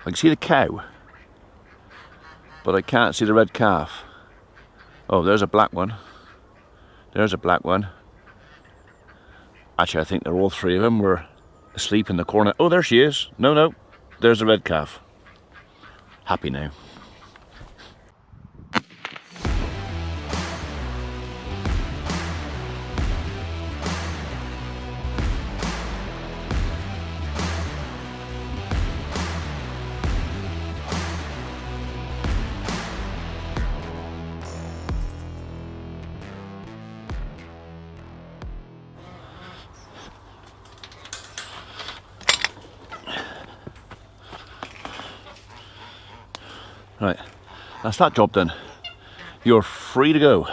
I can see the cow, but I can't see the red calf. Oh, there's a black one. There's a black one. Actually, I think they're all three of them were asleep in the corner. Oh, there she is. No, no. There's the red calf. Happy now. Right, that's that job done. You're free to go.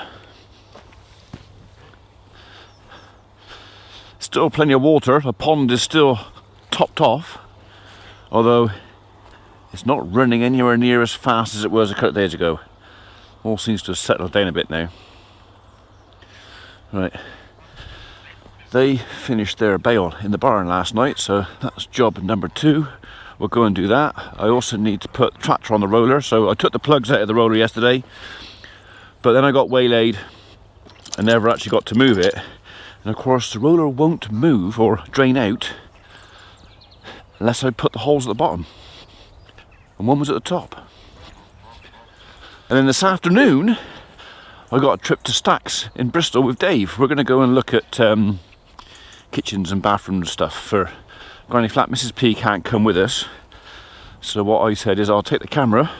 Still plenty of water. The pond is still topped off, although it's not running anywhere near as fast as it was a couple of days ago. All seems to have settled down a bit now. Right, they finished their bale in the barn last night, so that's job number 2. We'll go and do that. I also need to put the tractor on the roller, so I took the plugs out of the roller yesterday, but then I got waylaid and never actually got to move it. And of course the roller won't move or drain out unless I put the holes at the bottom, and one was at the top. And then this afternoon I got a trip to Stax in Bristol with Dave. We're going to go and look at kitchens and bathrooms and stuff for Granny Flat. Mrs. P can't come with us, so what I said is I'll take the camera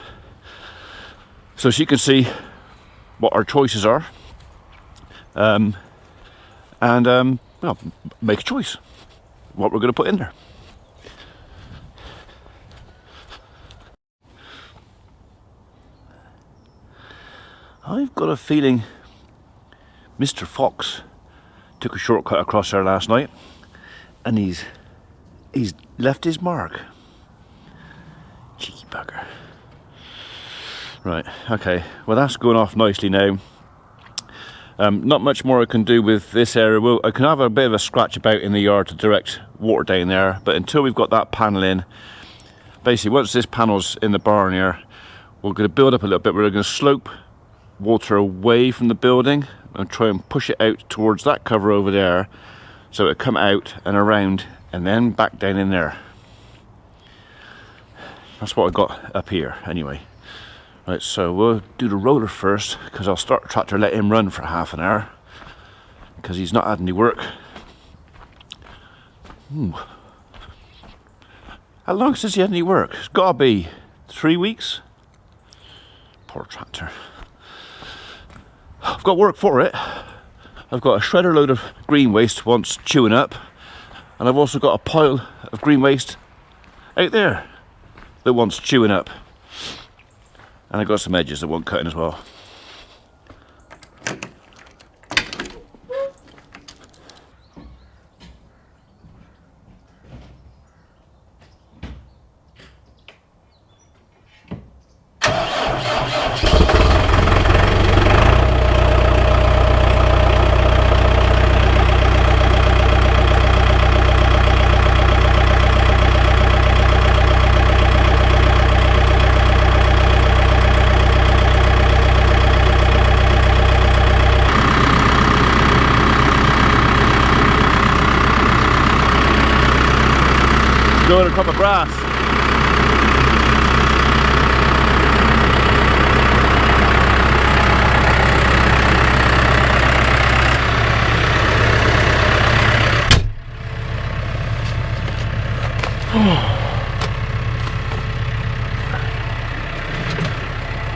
so she can see what our choices are, and well, make a choice what we're going to put in there. I've got a feeling Mr. Fox took a shortcut across there last night, and he's left his mark. Cheeky bugger. Right, okay, well that's going off nicely now. Not much more I can do with this area. Well, I can have a bit of a scratch about in the yard to direct water down there, but until we've got that panel in, basically once this panel's in the barn here, we're going to build up a little bit. We're going to slope water away from the building and try and push it out towards that cover over there, so it'll come out and around and then back down in there. That's what I got up here anyway. Right, so we'll do the roller first, because I'll start the tractor, let him run for half an hour, because he's not had any work. How long since he had any work? It's got to be 3 weeks. Poor tractor. I've got work for it. I've got a shredder load of green waste wants chewing up, and I've also got a pile of green waste out there that wants chewing up. And I've got some edges that want cutting as well. Going a crop of grass.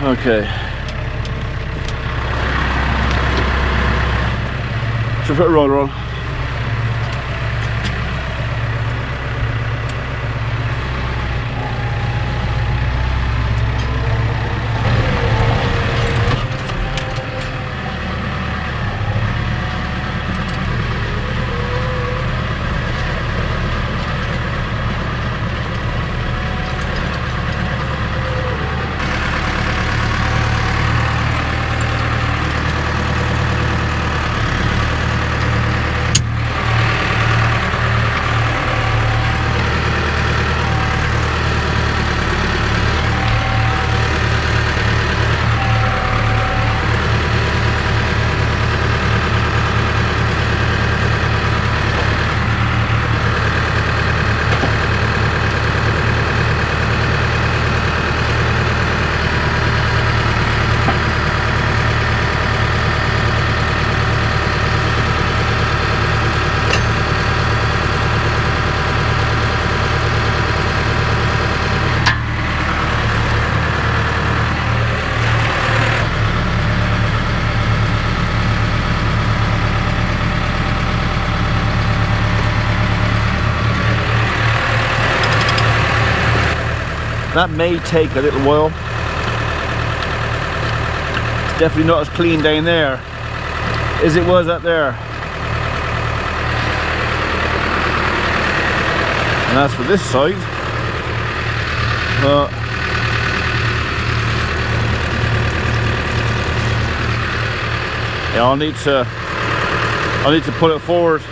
Okay. Should I put a roller on? That may take a little while. It's definitely not as clean down there as it was up there. And as for this side, yeah, I'll need to put it forward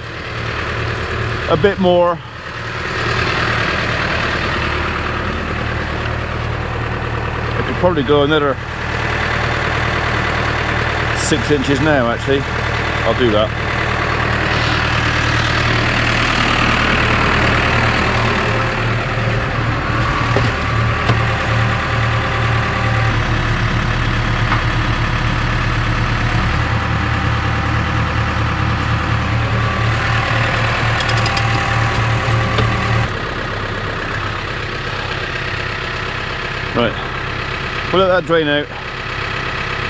a bit more. I could probably go another 6 inches now, actually. I'll do that. Right, we'll let that drain out.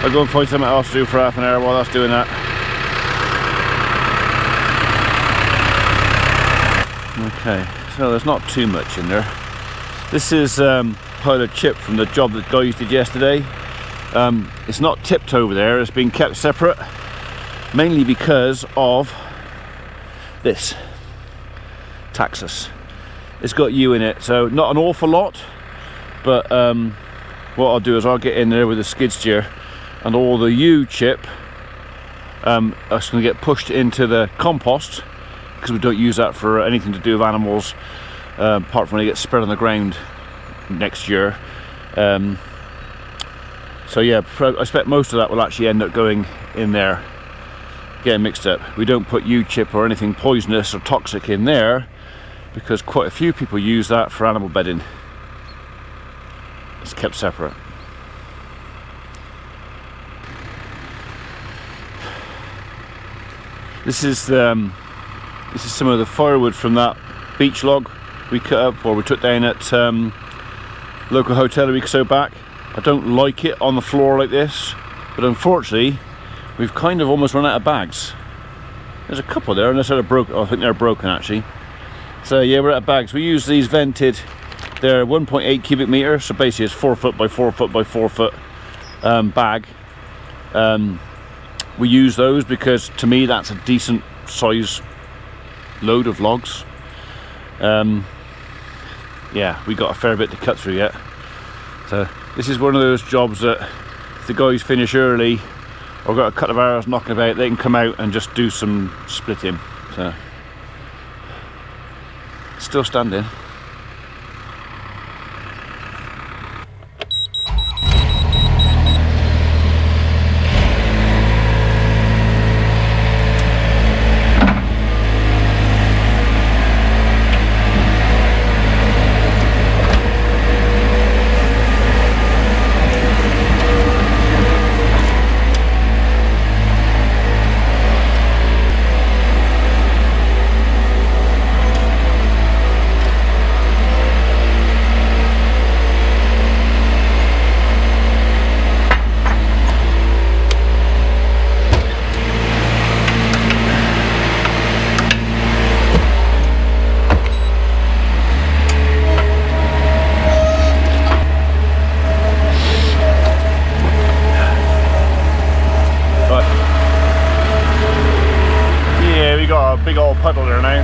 I'll go and find something else to do for half an hour while that's doing that. Okay, so there's not too much in there. This is pile of chip from the job that guys did yesterday. It's not tipped over there, it's been kept separate, mainly because of this Taxus. It's got U in it, so not an awful lot. But what I'll do is I'll get in there with a skid steer, and all the U chip is going to get pushed into the compost, because we don't use that for anything to do with animals, apart from when it gets spread on the ground next year. So yeah, I expect most of that will actually end up going in there, getting mixed up. We don't put U chip or anything poisonous or toxic in there, because quite a few people use that for animal bedding. It's kept separate. This is some of the firewood from that beech log we cut up, or we took down at local hotel a week or so back. I don't like it on the floor like this, but unfortunately we've kind of almost run out of bags. There's a couple there, unless they're broken. Oh, I think they're broken actually. So yeah, we're out of bags. We use these vented. They're 1.8 cubic meter, so basically it's 4 foot by 4 foot by 4 foot bag. We use those because to me that's a decent size load of logs. Yeah, we got a fair bit to cut through yet. So this is one of those jobs that if the guys finish early or got a couple of hours knocking about, they can come out and just do some splitting. So still standing. Big old puddle there now.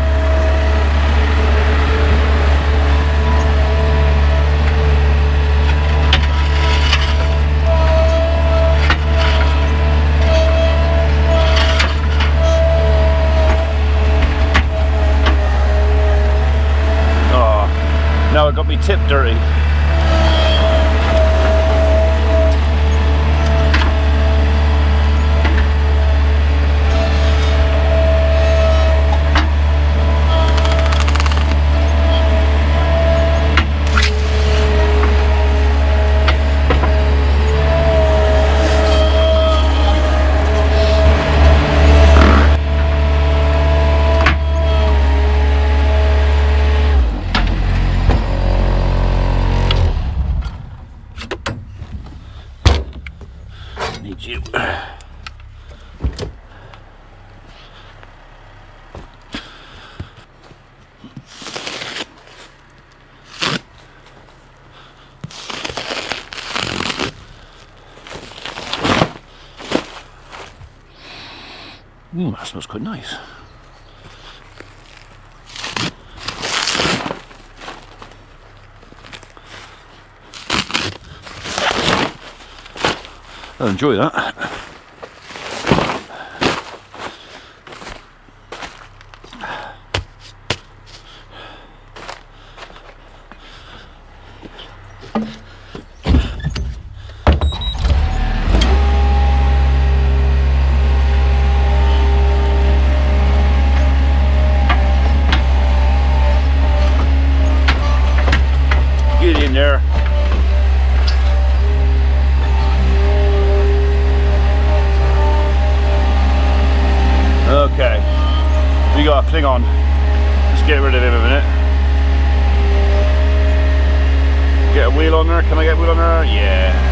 Oh, now it got me tip dirty. Need you. That smells quite nice. I'll enjoy that. Get in there. Okay, we got a Klingon. Let's get rid of him a minute. Get a wheel on there. Can I get a wheel on there? Yeah.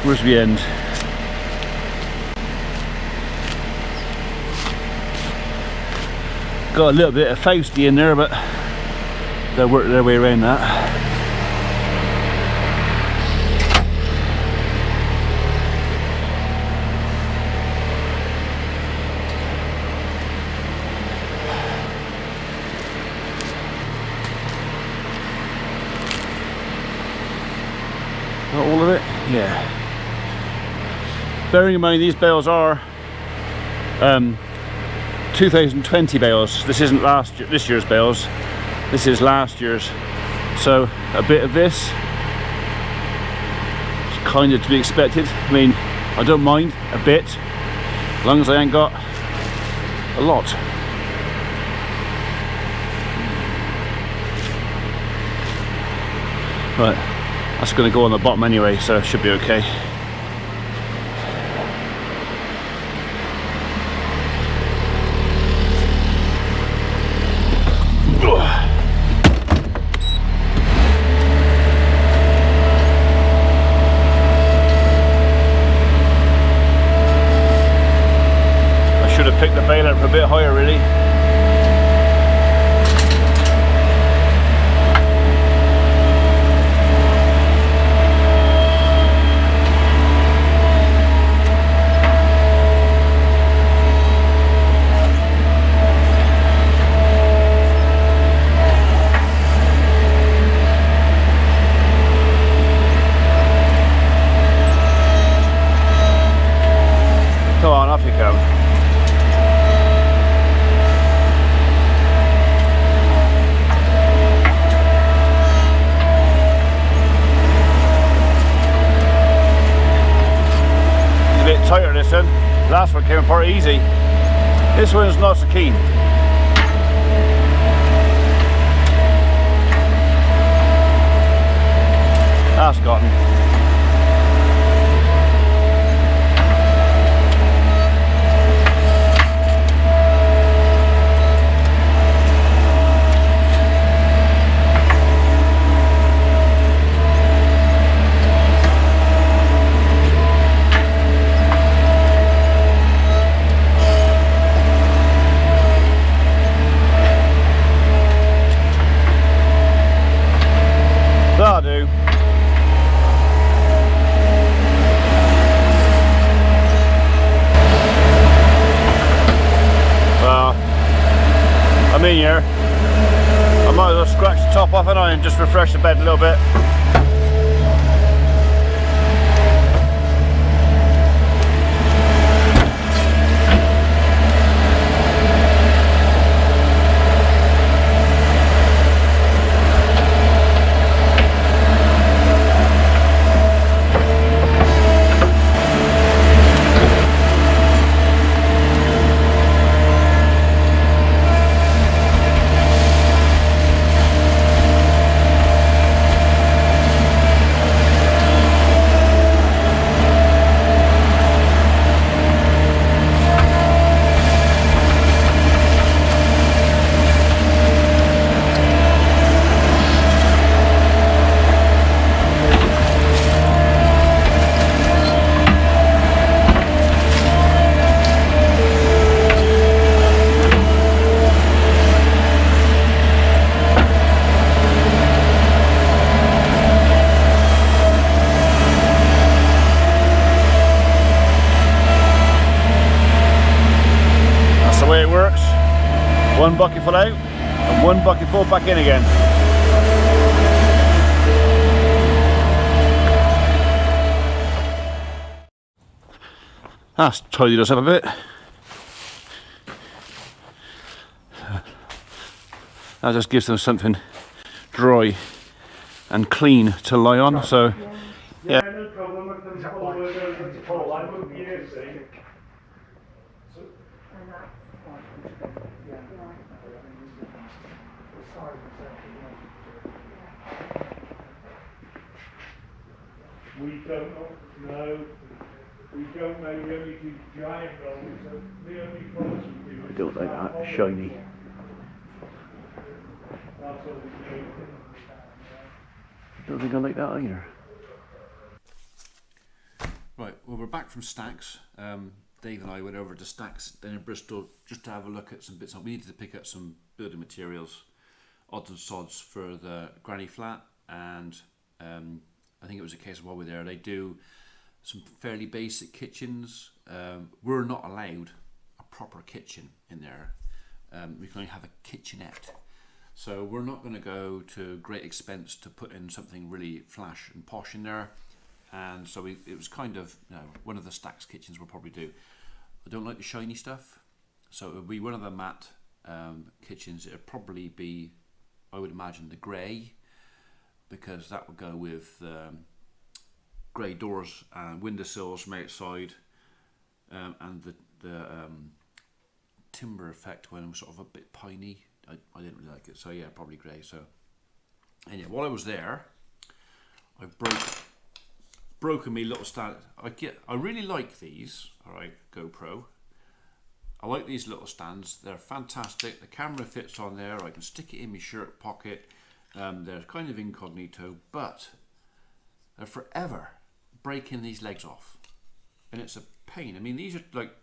Where's the end? Got a little bit of Fausty in there, but they'll work their way around that. Got all of it? Yeah. Bearing in mind these bales are 2020 bales. This isn't this year's bales. This is last year's. So a bit of this is kind of to be expected. I mean, I don't mind a bit, as long as I ain't got a lot. Right, that's going to go on the bottom anyway, so it should be okay. Pick the bail up a bit higher, really. Come on, off you come. Tighter this one. Last one came apart easy. This one's not so keen. That's gotten. That'll do. Well, I'm in here. I might as well scratch the top off and just refresh the bed a little bit. works. One bucket full out and one bucket full back in again. That's tidied us up a bit. That just gives them something dry and clean to lie on. So yeah. No problem. I can follow where they're going to fall. I wouldn't be here, see. We don't know. We don't know. We only do giant rolls. So the only problems we do. I don't like that, shiny. That's what we do. Don't think I like that either. Right, well we're back from Stax. Dave and I went over to Stax then in Bristol just to have a look at some bits. We needed to pick up some building materials, odds and sods for the granny flat, and I think it was a case of while we're there, they do some fairly basic kitchens. We're not allowed a proper kitchen in there. We can only have a kitchenette. So we're not going to go to great expense to put in something really flash and posh in there. And so it was kind of, you know, one of the Stax kitchens we'll probably do. I don't like the shiny stuff. So it would be one of the matte kitchens. It would probably be, I would imagine, the grey, because that would go with grey doors and windowsills from outside, and the timber effect when it was sort of a bit piney. I didn't really like it, so yeah, probably grey. So anyway, while I was there, I broken me little stand. I really like these. All right, GoPro. I like these little stands. They're fantastic. The camera fits on there. I can stick it in my shirt pocket. They're kind of incognito, but they're forever breaking these legs off, and it's a pain. I mean, these are like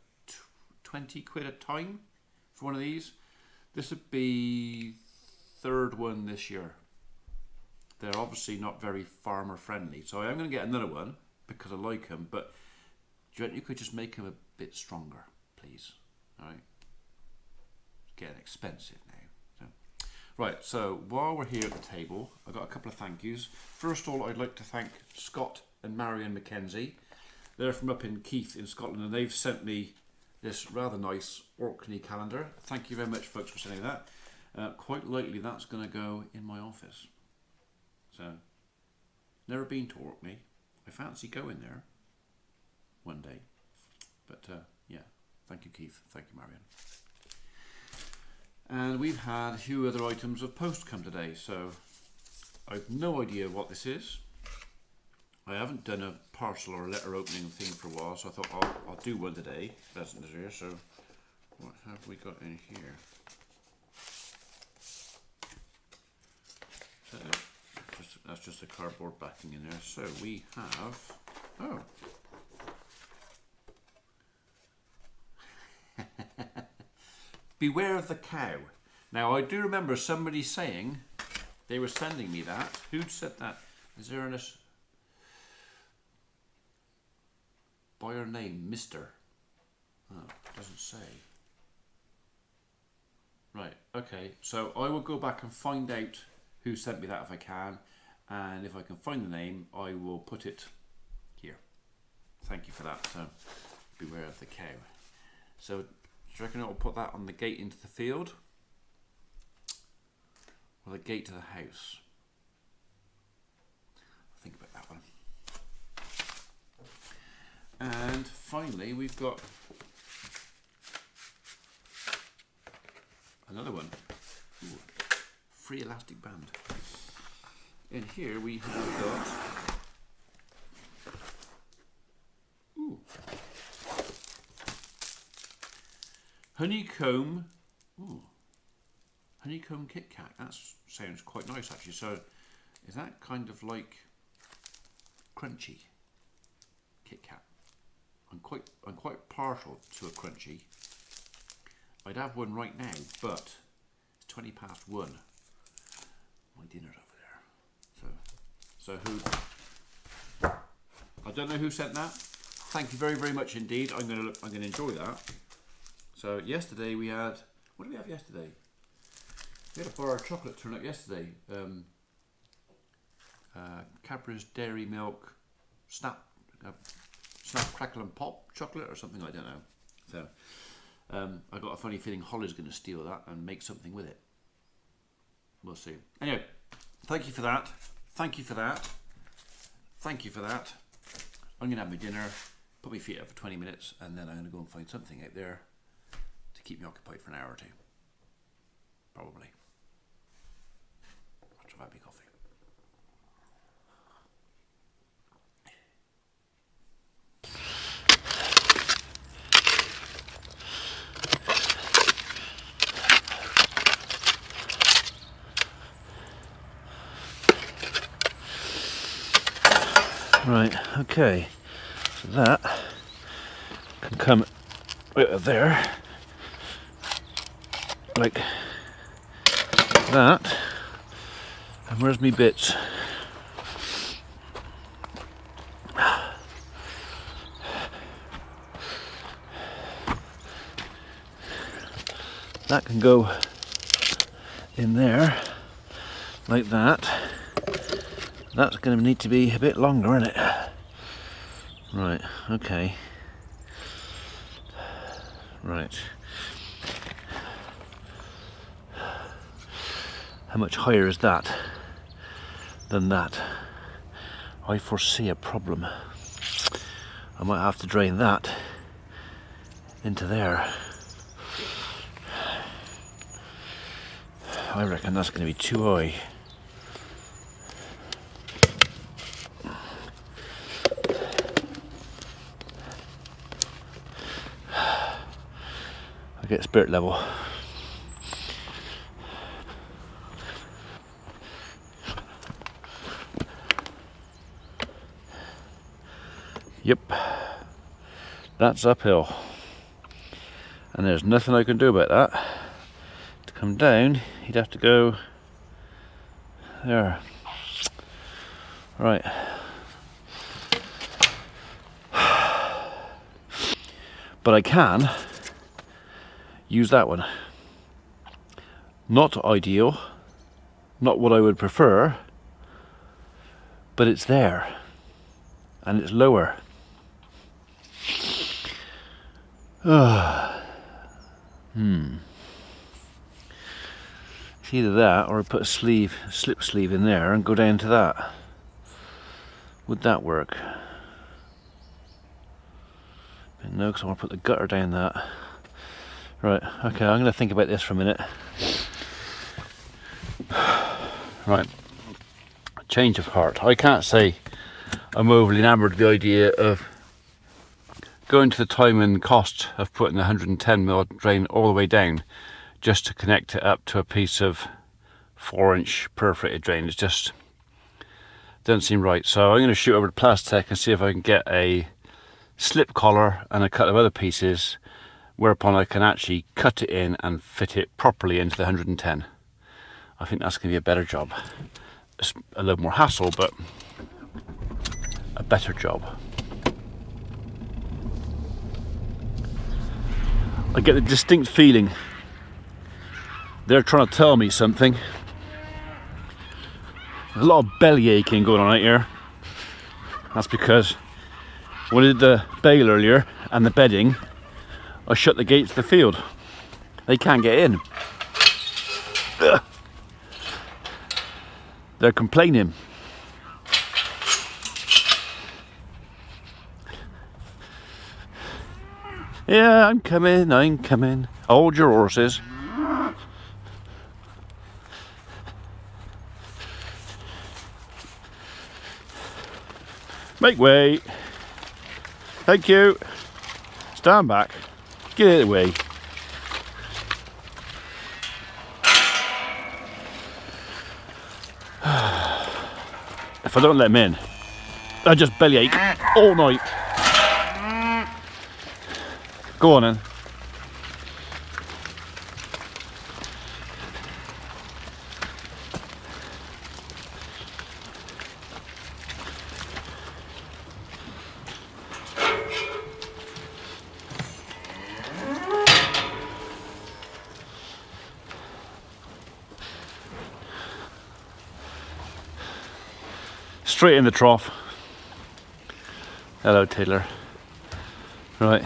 20 quid a time for one of these. This would be third one this year. They're obviously not very farmer friendly, so I'm going to get another one because I like them, but do you reckon you could just make them a bit stronger, please? All right, it's getting expensive now. So, right, so while we're here at the table, I've got a couple of thank yous. First of all, I'd like to thank Scott and Marion Mackenzie. They're from up in Keith in Scotland, and they've sent me this rather nice Orkney calendar. Thank you very much, folks, for sending that. Quite likely that's going to go in my office. So, never been to Orkney. I fancy going there one day. But yeah, thank you, Keith. Thank you, Marion. And we've had a few other items of post come today, so I've no idea what this is. I haven't done a parcel or a letter opening thing for a while, so I thought I'll do one today. That's here. So what have we got in here? So that's just a cardboard backing in there. So we have, oh, beware of the cow. Now I do remember somebody saying they were sending me that. Who'd said that? Is there an by her name, Mr. Oh, doesn't say. Right, okay. So I will go back and find out who sent me that if I can. And if I can find the name, I will put it here. Thank you for that. So, beware of the cow. So, do you reckon I'll put that on the gate into the field? Or the gate to the house? I'll think about that one. And finally, we've got another one. Ooh, free elastic band. In here we have got honeycomb. Honeycomb Kit Kat. That sounds quite nice actually. So, is that kind of like crunchy Kit Kat? I'm quite partial to a crunchy. I'd have one right now, but it's 20 past 1. My dinner's over there. So who? I don't know who sent that. Thank you very, very much indeed. I'm gonna enjoy that. So yesterday we had What did we have yesterday? We had a bar of chocolate turn up yesterday. Cadbury's Dairy Milk Snap Crackle and Pop chocolate or something, I don't know. So I got a funny feeling Holly's going to steal that and make something with it. We'll see. Anyway, thank you for that. Thank you for that. Thank you for that. I'm going to have my dinner, put my feet up for 20 minutes, and then I'm going to go and find something out there to keep me occupied for an hour or two. Probably. After I've had my coffee. Right, okay, so that can come out of there, like that, and where's me bits? That can go in there, like that. That's going to need to be a bit longer, isn't it? Right, okay. Right. How much higher is that than that? I foresee a problem. I might have to drain that into there. I reckon that's going to be too high. Get spirit level. Yep, that's uphill, and there's nothing I can do about that. To come down, you'd have to go there. Right. But I can use that one. Not ideal, not what I would prefer, but it's there and it's lower. It's either that or I put a slip sleeve in there and go down to that. Would that work? No, because I want to put the gutter down that. Right, okay, I'm going to think about this for a minute. Right, change of heart. I can't say I'm overly enamoured with the idea of going to the time and cost of putting a 110mm drain all the way down just to connect it up to a piece of 4-inch perforated drain. It just doesn't seem right. So I'm going to shoot over to Plastech and see if I can get a slip collar and a couple of other pieces, whereupon I can actually cut it in and fit it properly into the 110. I think that's going to be a better job. It's a little more hassle, but a better job. I get the distinct feeling they're trying to tell me something. There's a lot of belly aching going on out here. That's because when I did the bale earlier and the bedding, I shut the gates to the field. They can't get in. Ugh. They're complaining. Yeah, I'm coming. Hold your horses. Make way. Thank you. Stand back. Get it away. If I don't let them in, I just bellyache all night. Go on then. straight in the trough. Hello, Taylor. Right.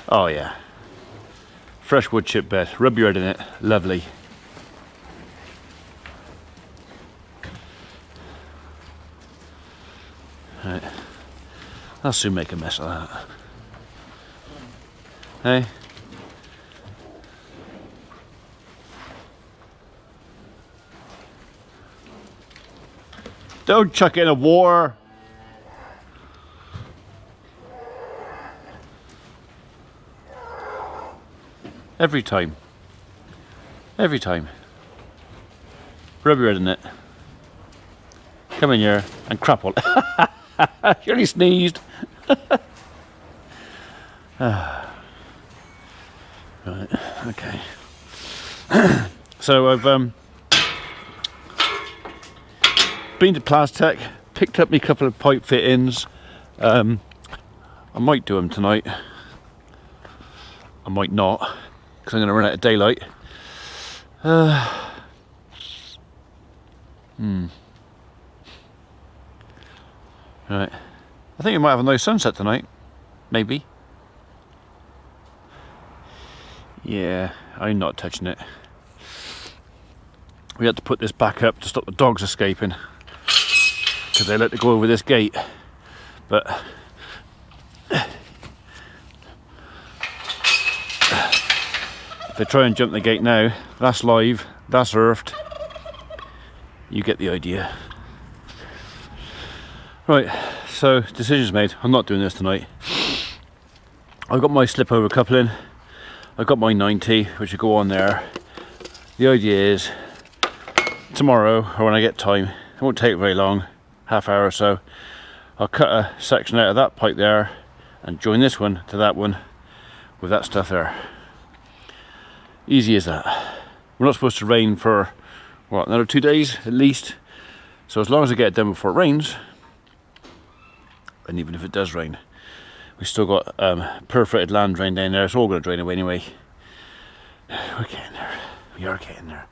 Oh yeah. Fresh wood chip bed. Rub your head in it. Lovely. Right. I'll soon make a mess of that. Hey? Don't chuck it in a war. Every time. Every time. Rub your head in it. Come in here and crap all. You only sneezed. Right, okay. So I've been to Plastech, picked up me couple of pipe fittings. I might do them tonight. I might not, because I'm going to run out of daylight. Right. I think we might have a nice sunset tonight. Maybe. Yeah, I'm not touching it. We had to put this back up to stop the dogs escaping, because they like to go over this gate. But if they try and jump the gate now, that's live, that's earthed. You get the idea. Right, so decisions made. I'm not doing this tonight. I've got my slip over coupling. I've got my 90, which will go on there. The idea is tomorrow, or when I get time, it won't take very long, half hour or so, I'll cut a section out of that pipe there and join this one to that one with that stuff there. Easy as that. We're not supposed to rain for, what, another 2 days at least. So as long as I get it done before it rains, and even if it does rain, we still got perforated land drain down there. It's all going to drain away anyway. We're getting there. We are getting there.